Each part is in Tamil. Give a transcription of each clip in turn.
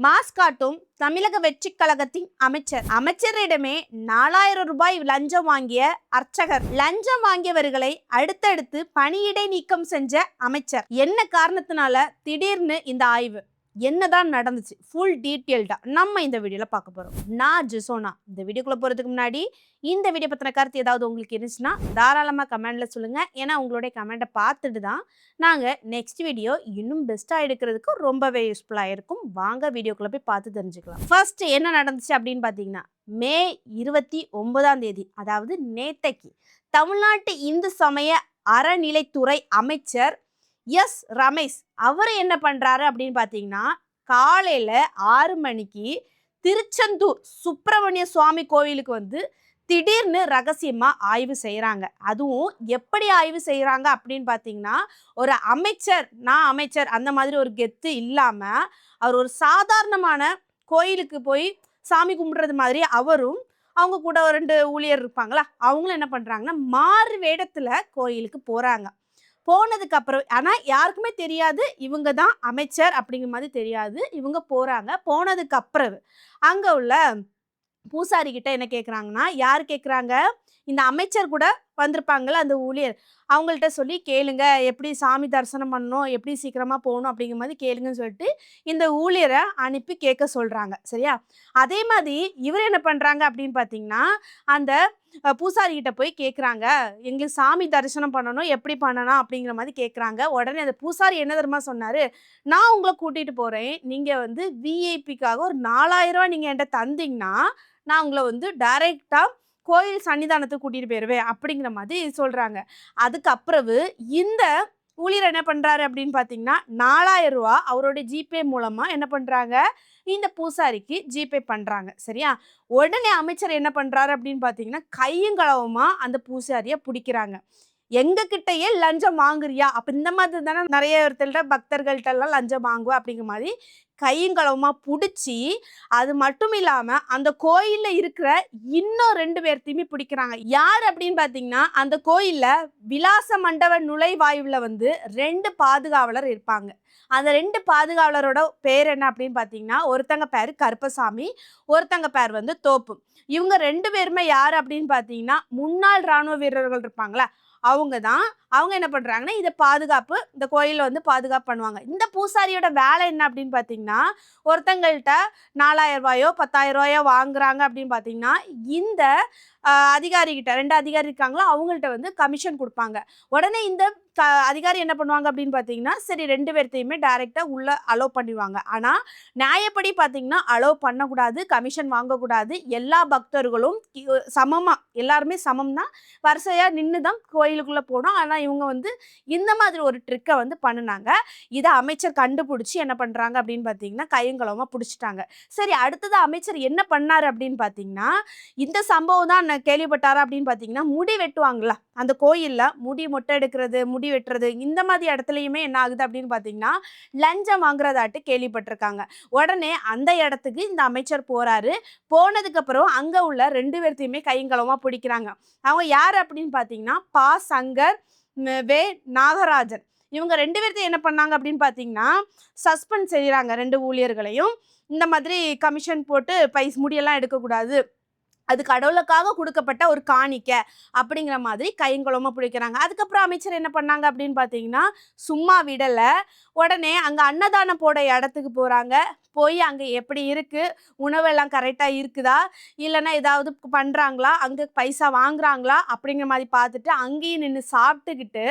மாஸ் காட்டும் தமிழக வெற்றி கழகத்தின் அமைச்சரிடமே 4000 ரூபாய் லஞ்சம் வாங்கிய அர்ச்சகர். லஞ்சம் வாங்கியவர்களை அடுத்தடுத்து பணியிடை நீக்கம் செஞ்ச அமைச்சர். என்ன காரணத்தினால திடீர்னு இந்த ஆய்வு, என்னதான் நடந்துச்சு, ஃபுல் டீட்டெயில்டா நம்ம இந்த வீடியோல பார்க்க போறோம். நான் ஜிசோனா. இந்த வீடியோக்குள்ள போறதுக்கு முன்னாடி இந்த வீடியோ பத்தின கருத்து ஏதாவது உங்களுக்கு இருந்துச்சுன்னா தாராளமா கமெண்ட்ல சொல்லுங்க. ஏன்னா உங்களுடைய கமெண்ட்டை பார்த்துட்டு தான் நாங்க நெக்ஸ்ட் வீடியோ இன்னும் பெஸ்டா எடுக்கிறதுக்கு ரொம்பவே யூஸ்ஃபுல்லா இருக்கும். வாங்க வீடியோக்குள்ள போய் பார்த்து தெரிஞ்சுக்கலாம். ஃபர்ஸ்ட் என்ன நடந்துச்சு அப்படின்னு பாத்தீங்கன்னா, மே 29ஆம் தேதி, அதாவது நேத்தைக்கு, தமிழ்நாட்டு இந்து சமய அறநிலைத்துறை அமைச்சர் எஸ் ரமேஷ் அவர் என்ன பண்றாரு அப்படின்னு பாத்தீங்கன்னா, காலையில 6 மணிக்கு திருச்செந்தூர் சுப்பிரமணிய சுவாமி கோவிலுக்கு வந்து திடீர்னு ரகசியமா ஆய்வு செய்யறாங்க. அதுவும் எப்படி ஆய்வு செய்யறாங்க அப்படின்னு பாத்தீங்கன்னா, ஒரு அமைச்சர், நான் அமைச்சர் அந்த மாதிரி ஒரு கெத்து இல்லாம அவர் ஒரு சாதாரணமான கோயிலுக்கு போய் சாமி கும்பிடுறது மாதிரி அவரும் அவங்க கூட ஒரு 2 ஊழியர் இருப்பாங்களா, அவங்களும் என்ன பண்றாங்கன்னா மாறு வேடத்துல கோயிலுக்கு போறாங்க. போனதுக்கு அப்புறம் ஆனால் யாருக்குமே தெரியாது இவங்க தான் அமைச்சர் அப்படிங்கிற மாதிரி தெரியாது. இவங்க போகிறாங்க. போனதுக்கு அப்புறம் அங்கே உள்ள பூசாரி கிட்ட என்ன கேட்குறாங்கன்னா, யார் கேட்குறாங்க, இந்த அமைச்சர் கூட வந்திருப்பாங்கள்ல அந்த ஊழியர், அவங்கள்ட்ட சொல்லி கேளுங்க, எப்படி சாமி தரிசனம் பண்ணணும், எப்படி சீக்கிரமாக போகணும் அப்படிங்கிற மாதிரி கேளுங்கன்னு சொல்லிட்டு இந்த ஊழியரை அனுப்பி கேட்க சொல்கிறாங்க. சரியா? அதே மாதிரி இவர் என்ன பண்ணுறாங்க அப்படின்னு பார்த்தீங்கன்னா, அந்த பூசாரிகிட்ட போய் கேட்குறாங்க, எங்களுக்கு சாமி தரிசனம் பண்ணணும், எப்படி பண்ணணும் அப்படிங்கிற மாதிரி கேட்குறாங்க. உடனே அந்த பூசாரி என்ன தெரியுமா சொன்னார், நான் உங்களை கூட்டிகிட்டு போகிறேன், நீங்கள் வந்து விஐபிக்காக ஒரு 4000 ரூபா நீங்கள் என்கிட்ட தந்தீங்கன்னா நான் உங்களை வந்து டைரெக்டாக கோயில் சன்னிதானத்துக்கு கூட்டிகிட்டு போயிடுவேன் அப்படிங்கிற மாதிரி சொல்கிறாங்க. அதுக்கப்புறம் இந்த ஊழியர் என்ன பண்ணுறாரு அப்படின்னு பார்த்தீங்கன்னா, 4000 ரூபா அவருடைய ஜிபே மூலமாக என்ன பண்ணுறாங்க, இந்த பூசாரிக்கு ஜிபே பண்ணுறாங்க. சரியா? உடனே அமைச்சர் என்ன பண்ணுறாரு அப்படின்னு பார்த்தீங்கன்னா, கையும் களவுமாக அந்த பூசாரியை பிடிக்கிறாங்க. எங்ககிட்டயே லஞ்சம் வாங்குறியா, அப்போ இந்த மாதிரி தானே நிறைய இடத்துல பக்தர்கள்ட்டெல்லாம் லஞ்சம் வாங்குவோம் அப்படிங்கிற மாதிரி கையங்களவுமா பிடிச்சி, அது மட்டும் இல்லாமல் அந்த கோயிலில் இருக்கிற இன்னும் 2 பேர்த்தையுமே பிடிக்கிறாங்க. யார் அப்படின்னு பார்த்தீங்கன்னா, அந்த கோயிலில் விலாச மண்டப நுழைவாயுவில் வந்து 2 பாதுகாவலர் இருப்பாங்க. அந்த 2 பாதுகாவலரோட பேர் என்ன அப்படின்னு பார்த்தீங்கன்னா, ஒருத்தங்க பேர் கருப்பசாமி, ஒருத்தங்க பேர் வந்து தோப்பு. இவங்க 2 பேருமே யார் அப்படின்னு பார்த்தீங்கன்னா, முன்னாள் இராணுவ வீரர்கள் இருப்பாங்களா, அவங்க தான். அவங்க என்ன பண்ணுறாங்கன்னா, இதை பாதுகாப்பு, இந்த கோயிலில் வந்து பாதுகாப்பு பண்ணுவாங்க. இந்த பூசாரியோட வேலை என்ன அப்படின்னு பார்த்தீங்கன்னா, ஒருத்தங்கள்ட்ட 4000 ரூபாயோ 10,000 ரூபாயோ வாங்குறாங்க அப்படின்னு பார்த்தீங்கன்னா, இந்த அதிகாரிகிட்ட 2 அதிகாரி இருக்காங்களோ அவங்கள்ட்ட வந்து கமிஷன் கொடுப்பாங்க. உடனே இந்த அதிகாரி என்ன பண்ணுவாங்க அப்படின்னு பார்த்தீங்கன்னா, சரி 2 பேர்த்தையுமே டைரெக்டாக உள்ளே அலோவ் பண்ணிடுவாங்க. ஆனால் நியாயப்படி பார்த்தீங்கன்னா அலோவ் பண்ணக்கூடாது, கமிஷன் வாங்கக்கூடாது. எல்லா பக்தர்களும் சமமாக, எல்லாருமே சமம்னா வரிசையாக நின்று தான் கோயிலுக்குள்ளே போனோம். ஆனால் இவங்க வந்து இந்த மாதிரி ஒரு ட்ரிக்கை வந்து பண்ணினாங்க. இதை அமைச்சர் கண்டுபிடிச்சி என்ன பண்ணுறாங்க அப்படின்னு பார்த்தீங்கன்னா, கையங்களமாக பிடிச்சிட்டாங்க. சரி, அடுத்தது அமைச்சர் என்ன பண்ணார் அப்படின்னு பார்த்தீங்கன்னா, இந்த சம்பவம் தான் கேள்விப்பட்டாரா அப்படின்னு பார்த்தீங்கன்னா, முடி வெட்டுவாங்களா அந்த கோயிலில், முடி மொட்டை எடுக்கிறது, முடி வெட்டுறது, இந்த மாதிரி இடத்துலையுமே என்ன ஆகுது அப்படின்னு பார்த்தீங்கன்னா லஞ்சம் வாங்குறதாட்டு கேள்விப்பட்டிருக்காங்க. உடனே அந்த இடத்துக்கு இந்த அமைச்சர் போறாரு. போனதுக்கப்புறம் அங்கே உள்ள 2 பேர்த்தையுமே கையங்களமாக பிடிக்கிறாங்க. அவங்க யார் அப்படின்னு பார்த்தீங்கன்னா, பா சங்கர், வே நாகராஜன். இவங்க 2 பேர்த்தையும் என்ன பண்ணாங்க அப்படின்னு பார்த்தீங்கன்னா, சஸ்பெண்ட் செய்கிறாங்க 2 ஊழியர்களையும். இந்த மாதிரி கமிஷன் போட்டு முடியெல்லாம் எடுக்கக்கூடாது, அது கடவுளுக்காக கொடுக்கப்பட்ட ஒரு காணிக்க அப்படிங்கிற மாதிரி கையங்குளமாக பிடிக்கிறாங்க. அதுக்கப்புறம் அமைச்சர் என்ன பண்ணாங்க அப்படின்னு பார்த்தீங்கன்னா, சும்மா விடலை. உடனே அங்கே அன்னதானம் போட இடத்துக்கு போகிறாங்க. போய் அங்கே எப்படி இருக்குது, உணவெல்லாம் கரெக்டாக இருக்குதா, இல்லைன்னா ஏதாவது பண்ணுறாங்களா, அங்கே பைசா வாங்குறாங்களா அப்படிங்கிற மாதிரி பார்த்துட்டு அங்கேயும் நின்று சாப்பிட்டுக்கிட்டு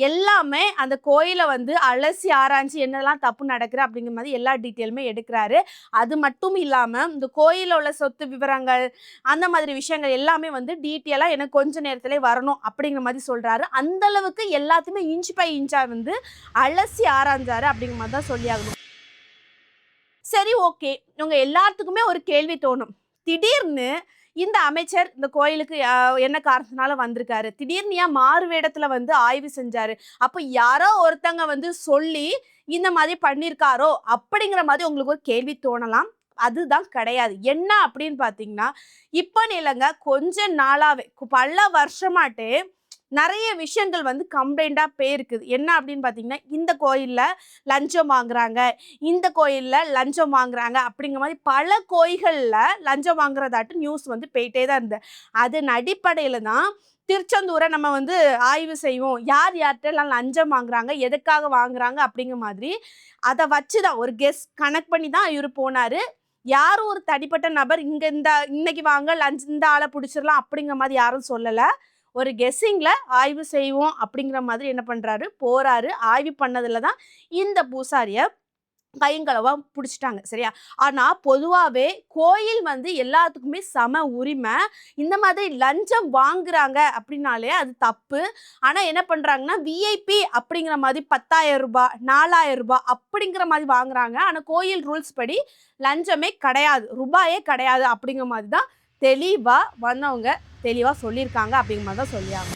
எல்லாமே அந்த கோயிலை வந்து அலசி ஆராய்ச்சி என்னெல்லாம் தப்பு நடக்குது அப்படிங்கிற மாதிரி எல்லா டீட்டெயிலுமே எடுக்கிறாரு. அது மட்டும் இல்லாமல் இந்த கோயிலில் உள்ள சொத்து விவரங்கள், அந்த மாதிரி விஷயங்கள் எல்லாமே வந்து டீட்டெயிலாக எனக்கு கொஞ்ச நேரத்திலே வரணும் அப்படிங்கிற மாதிரி சொல்கிறாரு. அந்தளவுக்கு எல்லாத்தையுமே இன்ச் பை இன்ச்சாக வந்து அலசி ஆராய்ஞ்சாரு அப்படிங்கிற மாதிரி தான் சொல்லி ஆகணும். சரி, ஓகே, இவங்க எல்லாத்துக்குமே ஒரு கேள்வி தோணும், திடீர்னு இந்த அமைச்சர் இந்த கோயிலுக்கு என்ன காரணத்தினால வந்திருக்காரு, திடீர்னு ஏன் மாறு வேடத்தில் வந்து ஆய்வு செஞ்சாரு, அப்போ யாரோ ஒருத்தங்க வந்து சொல்லி இந்த மாதிரி பண்ணியிருக்காரோ அப்படிங்கிற மாதிரி உங்களுக்கு ஒரு கேள்வி தோணலாம். அதுதான் கிடையாது. என்ன அப்படின்னு பார்த்தீங்கன்னா, இப்போ இல்லைங்க, கொஞ்ச நாளாவே பல வருஷமாட்டே நிறைய விஷயங்கள் வந்து கம்ப்ளைண்டா போயிருக்குது. என்ன அப்படின்னு பார்த்தீங்கன்னா, இந்த கோயில்ல லஞ்சம் வாங்குறாங்க, இந்த கோயில்ல லஞ்சம் வாங்குறாங்க அப்படிங்கிற மாதிரி பல கோயில்கள்ல லஞ்சம் வாங்குறதாட்டு நியூஸ் வந்து போயிட்டே தான் இருந்தது. அதன் அடிப்படையில தான் திருச்செந்தூரை நம்ம வந்து ஆய்வு செய்வோம். யார் யார்கிட்டலாம் லஞ்சம் வாங்குறாங்க, எதுக்காக வாங்குறாங்க அப்படிங்கிற மாதிரி அதை வச்சு தான் ஒரு கணக்கு பண்ணி தான் இவர் போனாரு. யாரும் ஒரு தனிப்பட்ட நபர் இங்க இன்னைக்கு வாங்க இந்த ஆளை பிடிச்சிடலாம் அப்படிங்கிற மாதிரி யாரும் சொல்லலை. ஒரு கெஸ்ஸிங்ல ஆய்வு செய்வோம் அப்படிங்கிற மாதிரி என்ன பண்றாரு, போறாரு. ஆய்வு பண்ணதுல தான் இந்த பூசாரிய கைங்களவா பிடிச்சிட்டாங்க. சரியா? ஆனா பொதுவாவே கோயில் வந்து எல்லாத்துக்குமே சம உரிமை. இந்த மாதிரி லஞ்சம் வாங்குறாங்க அப்படின்னாலே அது தப்பு. ஆனா என்ன பண்றாங்கன்னா, விஐபி அப்படிங்கிற மாதிரி ரூ. 10,000 4,000 அப்படிங்கிற மாதிரி வாங்குறாங்க. ஆனா கோயில் ரூல்ஸ் படி லஞ்சமே கிடையாது, ரூபாயே கிடையாது அப்படிங்கிற மாதிரி தான் தெளிவா வந்தவங்க தெளிவா சொல்லியிருக்காங்க அப்படிங்கிற மாதிரி தான் சொல்லியாங்க.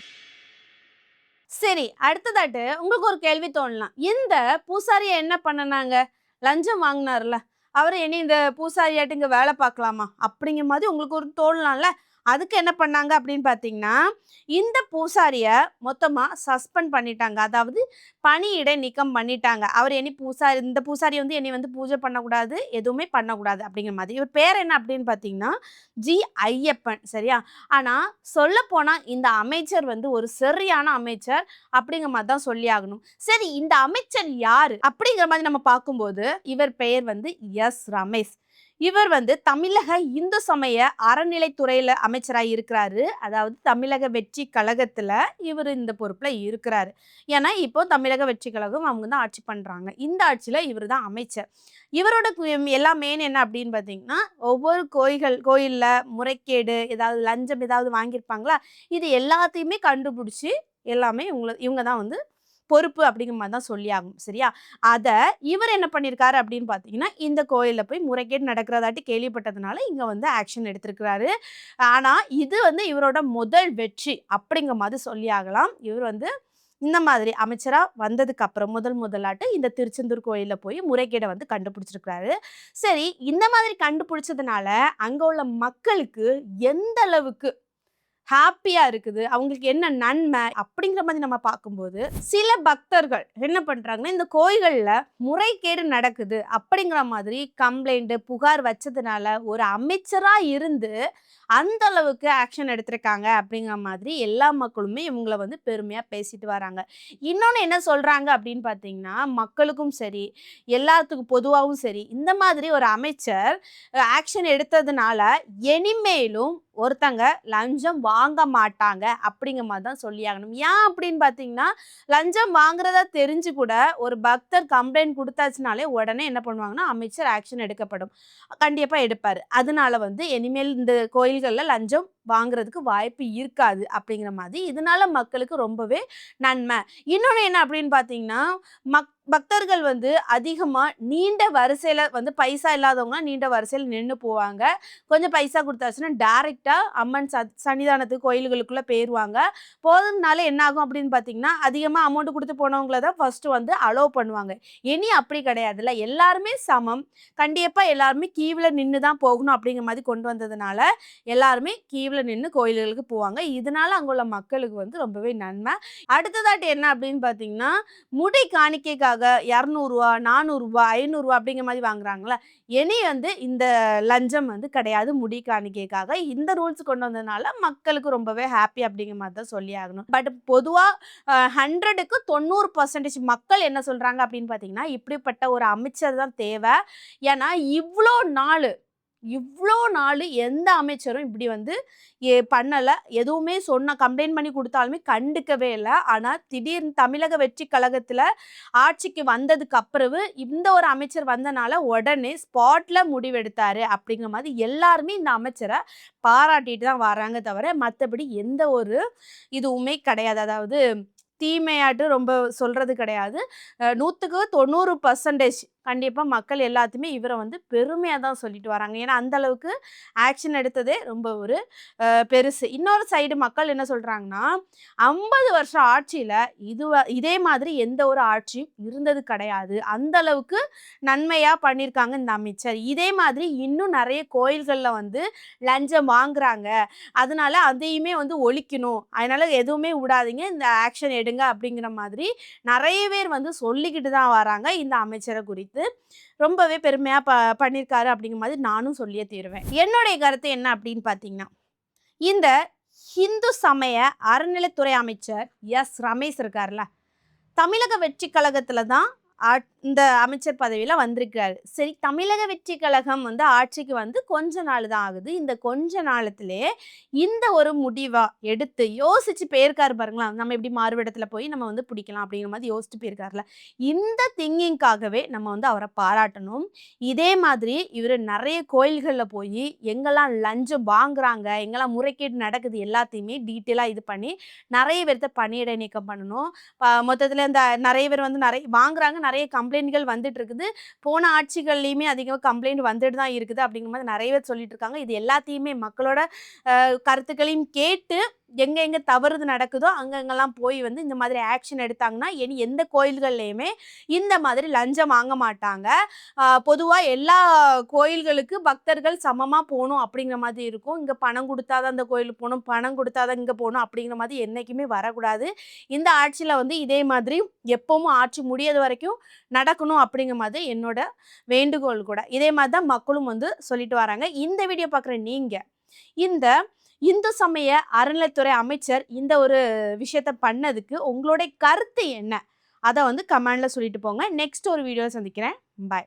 சரி, அடுத்ததாட்டு உங்களுக்கு ஒரு கேள்வி தோணலாம். இந்த பூசாரியை என்ன பண்ணனாங்க? லஞ்சம் வாங்கினார்ல, அவரை இனி இந்த பூசாரியாட்டு இங்கே வேலை பார்க்கலாமா அப்படிங்கிற மாதிரி உங்களுக்கு ஒரு தோணலாம்ல. அதுக்கு என்ன பண்ணாங்க அப்படின்னு பார்த்தீங்கன்னா, இந்த பூசாரியை மொத்தமாக சஸ்பெண்ட் பண்ணிட்டாங்க. அதாவது பணியிடை நீக்கம் பண்ணிட்டாங்க. அவர் இனி இந்த பூசாரி வந்து இனி வந்து பூஜை பண்ணக்கூடாது, எதுவுமே பண்ணக்கூடாது அப்படிங்கிற மாதிரி. இவர் பேர் என்ன அப்படின்னு பார்த்தீங்கன்னா, ஜி. ஐயப்பன். சரியா? ஆனால் சொல்லப்போனால் இந்த அமைச்சர் வந்து ஒரு சரியான அமைச்சர் அப்படிங்கிற மாதிரி தான் சொல்லி ஆகணும். சரி, இந்த அமைச்சர் யாரு அப்படிங்கிற மாதிரி நம்ம பார்க்கும்போது இவர் பெயர் வந்து எஸ். ரமேஷ். இவர் வந்து தமிழக இந்து சமய அறநிலைத்துறையில அமைச்சராக இருக்கிறாரு. அதாவது தமிழக வெற்றி கழகத்துல இவர் இந்த பொறுப்புல இருக்கிறாரு. ஏன்னா இப்போ தமிழக வெற்றி கழகம் அவங்க தான் ஆட்சி பண்றாங்க. இந்த ஆட்சியில இவர் தான் அமைச்சர். இவரோட எல்லா மெயின் என்ன அப்படின்னு பார்த்தீங்கன்னா, ஒவ்வொரு கோயில்ல முறைகேடு ஏதாவது லஞ்சம் ஏதாவது வாங்கியிருப்பாங்களா, இது எல்லாத்தையுமே கண்டுபிடிச்சி எல்லாமே இவங்க தான் வந்து பொறுப்பு அப்படிங்கிற மாதிரி தான் சொல்லி ஆகும். சரியா? அதை இவர் என்ன பண்ணியிருக்காரு அப்படின்னு பார்த்தீங்கன்னா, இந்த கோயிலில் போய் முறைகேடு நடக்கிறதாட்டி கேள்விப்பட்டதுனால இங்கே வந்து ஆக்ஷன் எடுத்திருக்கிறாரு. ஆனால் இது வந்து இவரோட முதல் வெற்றி அப்படிங்கிற மாதிரி சொல்லி ஆகலாம். இவர் வந்து இந்த மாதிரி அமைச்சராக வந்ததுக்கு அப்புறம் முதலாட்டு இந்த திருச்செந்தூர் கோயிலில் போய் முறைகேடை வந்து கண்டுபிடிச்சிருக்கிறாரு. சரி, இந்த மாதிரி கண்டுபிடிச்சதுனால அங்கே உள்ள மக்களுக்கு எந்த அளவுக்கு ஹாப்பியா இருக்குது, அவங்களுக்கு என்ன நன்மை அப்படிங்கிற மாதிரி நம்ம பார்க்கும்போது சில பக்தர்கள் என்ன பண்றாங்கன்னா, இந்த கோயில்கள்ல முறைகேடு நடக்குது அப்படிங்கிற மாதிரி கம்ப்ளைண்ட் புகார் வச்சதுனால ஒரு அமைச்சரா இருந்து அந்த அளவுக்கு ஆக்ஷன் எடுத்திருக்காங்க அப்படிங்கிற மாதிரி எல்லா மக்களுமே இவங்கள வந்து பெருமையா பேசிட்டு வராங்க. இன்னொன்னு என்ன சொல்றாங்க அப்படின்னு பார்த்தீங்கன்னா, மக்களுக்கும் சரி எல்லாத்துக்கும் பொதுவாகவும் சரி இந்த மாதிரி ஒரு அமைச்சர் ஆக்ஷன் எடுத்ததுனால இனிமேலும் ஒருத்தங்க லஞ்சம் வாங்க மாட்டாங்க அப்படிங்கிற மாதிரி தான் சொல்லி ஆகணும். ஏன் அப்படின்னு பார்த்தீங்கன்னா, லஞ்சம் வாங்குறதா தெரிஞ்சு கூட ஒரு பக்தர் கம்ப்ளைண்ட் கொடுத்தாச்சுனாலே உடனே என்ன பண்ணுவாங்கன்னா, அமைச்சர் ஆக்ஷன் எடுக்கப்படும். கண்டிப்பாக எடுப்பார். அதனால வந்து இனிமேல் இந்த கோயில்களில் லஞ்சம் வாங்குறதுக்கு வாய்ப்பு இருக்காது அப்படிங்கிற மாதிரி இதனால மக்களுக்கு ரொம்பவே நன்மை. இன்னொன்று என்ன அப்படின்னு பார்த்தீங்கன்னா, பக்தர்கள் வந்து அதிகமாக நீண்ட வரிசையில் வந்து பைசா இல்லாதவங்க நீண்ட வரிசையில் நின்று போவாங்க. கொஞ்சம் பைசா கொடுத்தாச்சுன்னா டைரெக்டாக அம்மன் சன்னிதானத்துக்கு கோயில்களுக்குள்ளே போயிடுவாங்க. போகிறதுனால என்ன ஆகும் அப்படின்னு பார்த்தீங்கன்னா, அதிகமாக அமௌண்ட் கொடுத்து போனவங்கள தான் ஃபஸ்ட்டு வந்து அலோவ் பண்ணுவாங்க. இனி அப்படி கிடையாதுல்ல, எல்லாருமே சமம். கண்டிப்பாக எல்லாருமே கீவில் நின்று தான் போகணும் அப்படிங்கிற மாதிரி கொண்டு வந்ததுனால எல்லாருமே கீவில் நின்று கோயில்களுக்கு போவாங்க. இதனால அங்குள்ள மக்களுக்கு வந்து ரொம்பவே நன்மை. அடுத்ததாட்டு என்ன அப்படின்னு பார்த்தீங்கன்னா, முடி காணிக்கைக்காக ரூ. 200 ரூ. 400 ரூ. 500 அப்படிங்கிற மாதிரி வாங்குறாங்களா, இனி வந்து இந்த லஞ்சம் வந்து கிடையாது. முடி காணிக்கைக்காக இந்த ரூல்ஸ் கொண்டு வந்ததுனால மக்களுக்கு ரொம்பவே ஹாப்பி அப்படிங்கிற மாதிரி தான் சொல்லி ஆகணும். பட் பொதுவாக 100க்கு 90% மக்கள் என்ன சொல்றாங்க அப்படின்னு பார்த்தீங்கன்னா, இப்படிப்பட்ட ஒரு அமைச்சர் தான் தேவை. ஏன்னா இவ்வளோ நாள் எந்த அமைச்சரும் இப்படி வந்து பண்ணலை. எதுவுமே கம்ப்ளைண்ட் பண்ணி கொடுத்தாலுமே கண்டுக்கவே இல்லை. ஆனால் திடீர்னு தமிழக வெற்றி கழகத்தில் ஆட்சிக்கு வந்ததுக்கு அப்புறவு இந்த ஒரு அமைச்சர் வந்தனால உடனே ஸ்பாட்ல முடிவெடுத்தாரு அப்படிங்கிற மாதிரி எல்லாருமே இந்த அமைச்சரை பாராட்டிட்டு தான் வராங்க தவிர மற்றபடி எந்த ஒரு இதுவுமே கிடையாது. அதாவது தீமையாட்டு ரொம்ப சொல்றது கிடையாது. 100க்கு 90% கண்டிப்பா மக்கள் எல்லாத்தையுமே இவரை வந்து பெருமையா தான் சொல்லிட்டு வராங்க. ஏன்னா அந்த அளவுக்கு ஆக்ஷன் எடுத்ததே ரொம்ப ஒரு பெருசு. இன்னொரு சைடு மக்கள் என்ன சொல்றாங்கன்னா, 50 வருஷம் ஆட்சியில இதே மாதிரி எந்த ஒரு ஆட்சியும் இருந்தது கிடையாது. அந்த அளவுக்கு நன்மையா பண்ணியிருக்காங்க இந்த அமைச்சர். இதே மாதிரி இன்னும் நெறைய கோயில்கள்ல வந்து லஞ்சம் வாங்குறாங்க. அதனால அதையுமே வந்து ஒழிக்கணும். அதனால எதுவுமே விடாதீங்க. இந்த ஆக்ஷன் எடுங்க அப்படிங்கிற மாதிரி நெறைய பேர் வந்து சொல்லிக்கிட்டு தான் வராங்க இந்த அமைச்சர குறித்து. ரொம்பவே பெருமையா பண்ணியிருக்காரு அப்படிங்கிற மாதிரி நானும் சொல்லியே தீருவேன். என்னுடைய கருத்து என்ன அப்படின்னு பார்த்தீங்கன்னா, இந்த இந்து சமய அறநிலைத்துறை அமைச்சர் ரமேஷ் இருக்கார்ல, தமிழக வெற்றி கழகத்துல தான் இந்த அமைச்சர் பதவியில வந்திருக்காரு. சரி, தமிழக வெற்றி கழகம் வந்து ஆட்சிக்கு வந்து கொஞ்ச நாள் தான் ஆகுது. இந்த கொஞ்ச நாளத்திலே இந்த ஒரு முடிவா எடுத்து யோசிச்சு போயிருக்காரு பாருங்களேன். நம்ம எப்படி மாறுவேடத்துல போய் நம்ம வந்து பிடிக்கலாம் அப்படிங்கிற மாதிரி யோசிச்சு போயிருக்காருல. இந்த திங்கிங்காகவே நம்ம வந்து அவரை பாராட்டணும். இதே மாதிரி இவர் நிறைய கோயில்கள்ல போய் எங்கெல்லாம் லஞ்சம் வாங்குறாங்க, எங்கெல்லாம் முறைகேடு நடக்குது எல்லாத்தையுமே டீட்டெயிலா இது பண்ணி நிறைய பேர்த்த பணியிடை நீக்கம் பண்ணணும். மொத்தத்துல இந்த நிறைய பேர் வந்து நிறைய வாங்குறாங்க, நிறைய கம்ப்ளைண்ட்கள் வந்துட்டு இருக்குது. போன ஆட்சிகள்லையுமே அதிகமாக கம்ப்ளைண்ட் வந்துட்டு தான் இருக்குது அப்படிங்கிற மாதிரி நிறைய பேர் சொல்லிட்டு இருக்காங்க. இது எல்லாத்தையுமே மக்களோட கருத்துக்களையும் கேட்டு எங்க தவறுது நடக்குதோ அங்கங்கெல்லாம் போய் வந்து இந்த மாதிரி ஆக்ஷன் எடுத்தாங்கன்னா இனி எந்த கோயில்கள்லையுமே இந்த மாதிரி லஞ்சம் வாங்க மாட்டாங்க. பொதுவாக எல்லா கோயில்களுக்கு பக்தர்கள் சமமாக போகணும் அப்படிங்கிற மாதிரி இருக்கும். இங்கே பணம் கொடுத்தாதான் அந்த கோயிலுக்கு போகணும், பணம் கொடுத்தாதான் இங்கே போகணும் அப்படிங்கிற மாதிரி என்றைக்குமே வரக்கூடாது. இந்த ஆட்சியில் வந்து இதே மாதிரி எப்பவும் ஆட்சி முடியாத வரைக்கும் நடக்கணும் அப்படிங்கிற மாதிரி என்னோட வேண்டுகோள் கூட. இதே மாதிரி தான் மக்களும் வந்து சொல்லிட்டு வராங்க. இந்த வீடியோ பார்க்குற நீங்கள் இந்த இந்து சமய அறநிலைத்துறை அமைச்சர் இந்த ஒரு விஷயத்த பண்ணதுக்கு உங்களுடைய கருத்து என்ன? அதை வந்து கமெண்ட்ல சொல்லிட்டு போங்க. நெக்ஸ்ட் ஒரு வீடியோவில் சந்திக்கிறேன். பாய்.